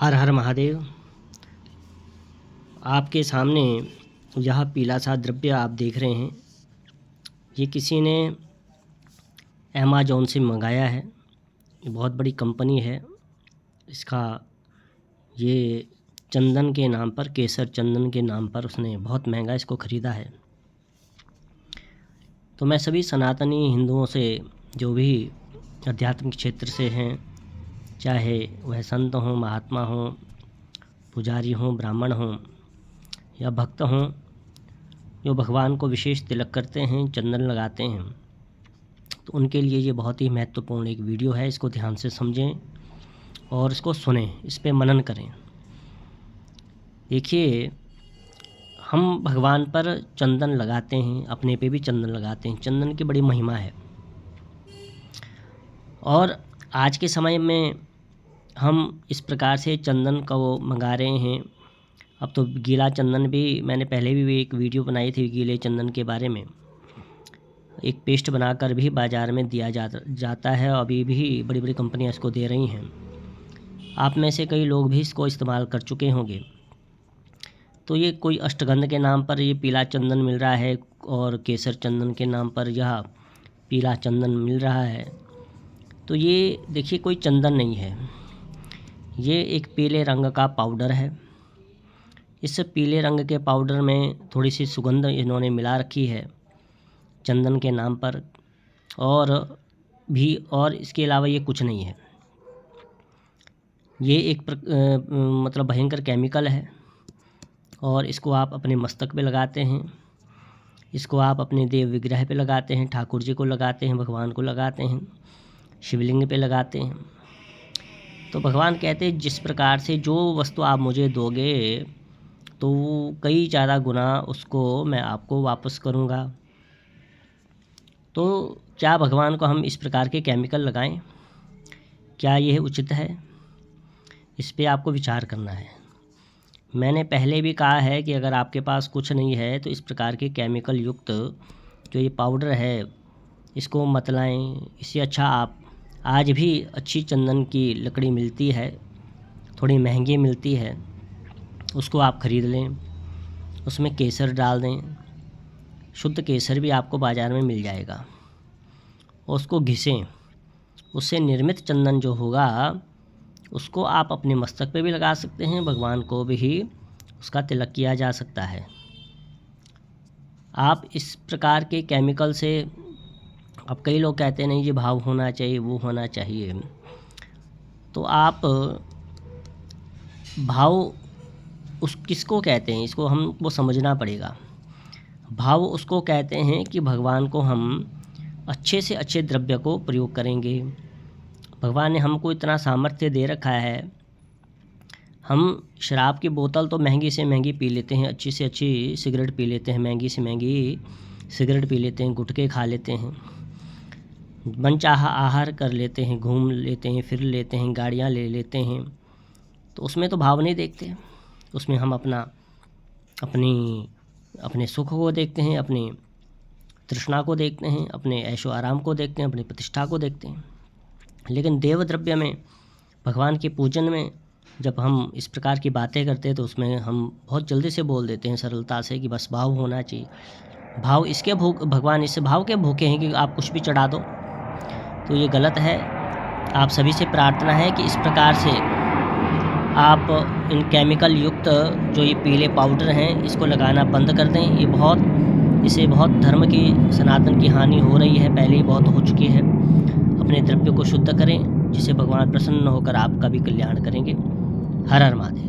हर हर महादेव। आपके सामने यह पीला सा द्रव्य आप देख रहे हैं, ये किसी ने अमेज़न से मंगाया है। ये बहुत बड़ी कंपनी है। इसका ये चंदन के नाम पर, केसर चंदन के नाम पर उसने बहुत महंगा इसको ख़रीदा है। तो मैं सभी सनातनी हिंदुओं से, जो भी आध्यात्मिक क्षेत्र से हैं, चाहे वह संत हों, महात्मा हों, पुजारी हों, ब्राह्मण हों या भक्त हों, जो भगवान को विशेष तिलक करते हैं, चंदन लगाते हैं, तो उनके लिए ये बहुत ही महत्वपूर्ण एक वीडियो है। इसको ध्यान से समझें और इसको सुनें, इस पे मनन करें। देखिए, हम भगवान पर चंदन लगाते हैं, अपने पे भी चंदन लगाते हैं। चंदन की बड़ी महिमा है और आज के समय में हम इस प्रकार से चंदन को मंगा रहे हैं। अब तो गीला चंदन भी, मैंने पहले भी एक वीडियो बनाई थी गीले चंदन के बारे में। एक पेस्ट बनाकर भी बाज़ार में दिया जाता है। अभी भी बड़ी बड़ी कंपनियां इसको दे रही हैं। आप में से कई लोग भी इसको इस्तेमाल कर चुके होंगे। तो ये कोई अष्टगंध के नाम पर ये पीला चंदन मिल रहा है और केसर चंदन के नाम पर यह पीला चंदन मिल रहा है। तो ये देखिए, कोई चंदन नहीं है, ये एक पीले रंग का पाउडर है। इस पीले रंग के पाउडर में थोड़ी सी सुगंध इन्होंने मिला रखी है चंदन के नाम पर, और इसके अलावा ये कुछ नहीं है। ये एक मतलब भयंकर केमिकल है और इसको आप अपने मस्तक पे लगाते हैं, इसको आप अपने देव विग्रह पे लगाते हैं, ठाकुर जी को लगाते हैं, भगवान को लगाते हैं, शिवलिंग पे लगाते हैं। तो भगवान कहते हैं, जिस प्रकार से जो वस्तु आप मुझे दोगे तो कई ज़्यादा गुना उसको मैं आपको वापस करूँगा। तो क्या भगवान को हम इस प्रकार के केमिकल लगाएं? क्या यह उचित है? इस पे आपको विचार करना है। मैंने पहले भी कहा है कि अगर आपके पास कुछ नहीं है तो इस प्रकार के केमिकल युक्त जो ये पाउडर है, इसको मत लाएं। इससे अच्छा आप, आज भी अच्छी चंदन की लकड़ी मिलती है, थोड़ी महंगी मिलती है, उसको आप ख़रीद लें, उसमें केसर डाल दें। शुद्ध केसर भी आपको बाज़ार में मिल जाएगा, और उसको घिसें। उससे निर्मित चंदन जो होगा उसको आप अपने मस्तक पे भी लगा सकते हैं, भगवान को भी उसका तिलक किया जा सकता है। आप इस प्रकार के केमिकल से, अब कई लोग कहते हैं नहीं ये भाव होना चाहिए, वो होना चाहिए। तो आप भाव उस किसको कहते हैं, इसको हमको समझना पड़ेगा। भाव उसको कहते हैं कि भगवान को हम अच्छे से अच्छे द्रव्य को प्रयोग करेंगे। भगवान ने हमको इतना सामर्थ्य दे रखा है, हम शराब की बोतल तो महंगी से महंगी पी लेते हैं, अच्छी से अच्छी सिगरेट पी लेते हैं, महंगी से महंगी सिगरेट पी लेते हैं, गुटखे खा लेते हैं, मनचाहा आहार कर लेते हैं, घूम लेते हैं, फिर लेते हैं, गाड़ियाँ ले लेते हैं। तो उसमें तो भाव नहीं देखते, उसमें हम अपने सुख को देखते हैं, अपनी तृष्णा को देखते हैं, अपने ऐशो आराम को देखते हैं, अपनी प्रतिष्ठा को देखते हैं। लेकिन देव द्रव्य में, भगवान के पूजन में जब हम इस प्रकार की बातें करते हैं तो उसमें हम बहुत जल्दी से बोल देते हैं सरलता से कि बस भाव होना चाहिए। भाव इसके भगवान इस भाव के भूखे हैं कि आप कुछ भी चढ़ा दो, तो ये गलत है। आप सभी से प्रार्थना है कि इस प्रकार से आप इन केमिकल युक्त जो ये पीले पाउडर हैं, इसको लगाना बंद कर दें। इससे बहुत धर्म की, सनातन की हानि हो रही है, पहले ही बहुत हो चुकी है। अपने द्रव्य को शुद्ध करें, जिससे भगवान प्रसन्न होकर आपका भी कल्याण करेंगे। हर हर महादेव।